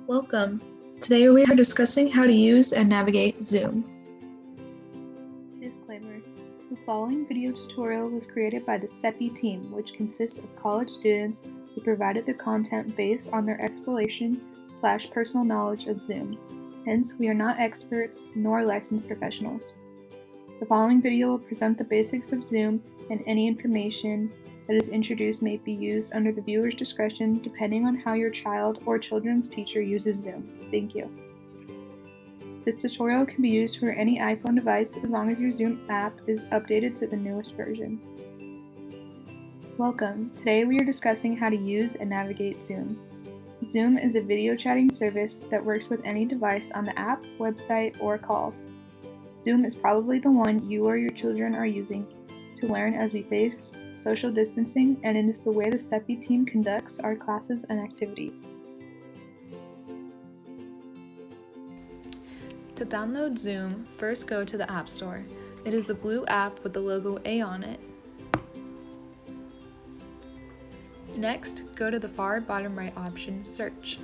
Welcome. Today we are discussing how to use and navigate Zoom. Disclaimer. The following video tutorial was created by the CEPI team, which consists of college students who provided the content based on their exploration/personal knowledge of Zoom. Hence, we are not experts nor licensed professionals. The following video will present the basics of Zoom, and any information that is introduced may be used under the viewer's discretion depending on how your child or children's teacher uses Zoom. Thank you. This tutorial can be used for any iPhone device as long as your Zoom app is updated to the newest version. Welcome. Today we are discussing how to use and navigate Zoom. Zoom is a video chatting service that works with any device on the app, website, or call. Zoom is probably the one you or your children are using to learn as we face social distancing, and it is the way the CEPI team conducts our classes and activities. To download Zoom, first go to the App Store. It is the blue app with the logo A on it. Next, go to the far bottom right option, Search.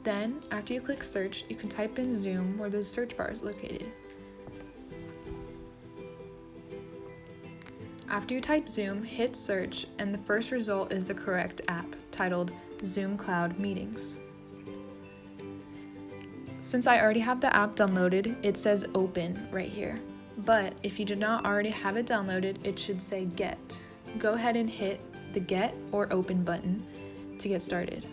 Then, after you click Search, you can type in Zoom where the search bar is located. After you type Zoom, hit Search, and the first result is the correct app, titled Zoom Cloud Meetings. Since I already have the app downloaded, it says Open right here. But if you do not already have it downloaded, it should say Get. Go ahead and hit the Get or Open button to get started.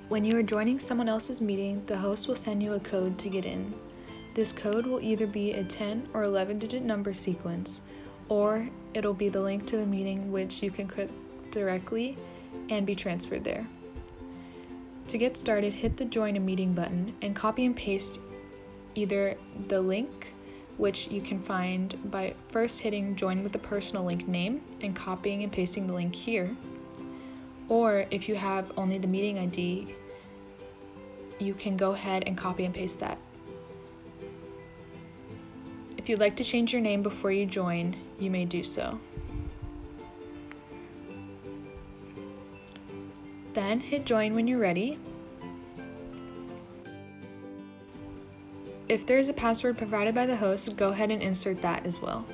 When you are joining someone else's meeting, the host will send you a code to get in. This code will either be a 10 or 11-digit number sequence, or it'll be the link to the meeting which you can click directly and be transferred there. To get started, hit the Join a Meeting button and copy and paste either the link, which you can find by first hitting Join with the personal link name and copying and pasting the link here, or if you have only the meeting ID, you can go ahead and copy and paste that. If you'd like to change your name before you join, you may do so. Then hit Join when you're ready. If there is a password provided by the host, go ahead and insert that as well.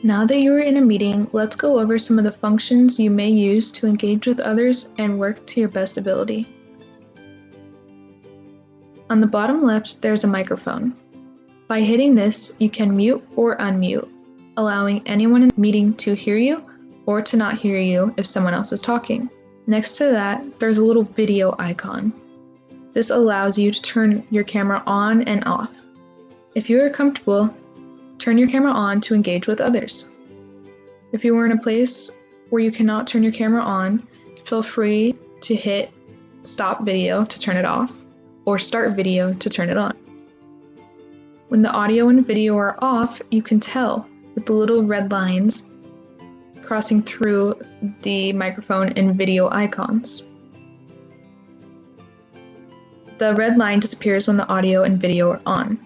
Now that you are in a meeting, let's go over some of the functions you may use to engage with others and work to your best ability. On the bottom left, there's a microphone. By hitting this, you can mute or unmute, allowing anyone in the meeting to hear you or to not hear you if someone else is talking. Next to that, there's a little video icon. This allows you to turn your camera on and off. If you are comfortable, turn your camera on to engage with others. If you are in a place where you cannot turn your camera on, feel free to hit Stop Video to turn it off, or Start Video to turn it on. When the audio and video are off, you can tell with the little red lines crossing through the microphone and video icons. The red line disappears when the audio and video are on.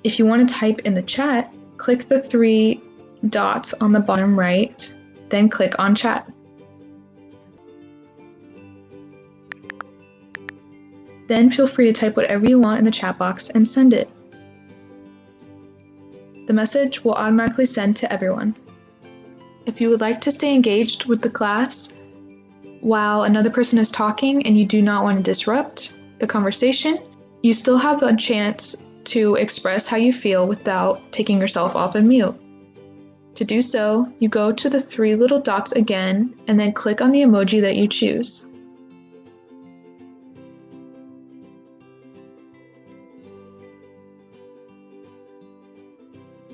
If you want to type in the chat, click the three dots on the bottom right, then click on Chat. Then feel free to type whatever you want in the chat box and send it. The message will automatically send to everyone. If you would like to stay engaged with the class while another person is talking and you do not want to disrupt the conversation, you still have a chance to express how you feel without taking yourself off of mute. To do so, you go to the three little dots again and then click on the emoji that you choose.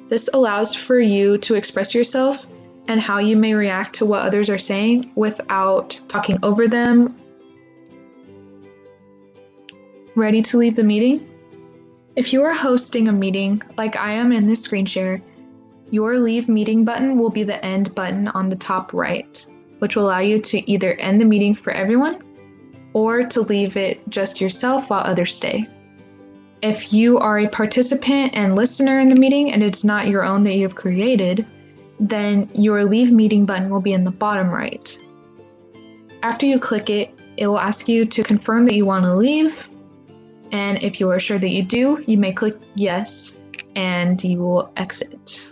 This allows for you to express yourself and how you may react to what others are saying without talking over them. Ready to leave the meeting? If you are hosting a meeting like I am in this screen share, your Leave Meeting button will be the End button on the top right, which will allow you to either end the meeting for everyone or to leave it just yourself while others stay. If you are a participant and listener in the meeting and it's not your own that you have created, then your Leave Meeting button will be in the bottom right. After you click it, it will ask you to confirm that you want to leave. And if you are sure that you do, you may click yes, and you will exit.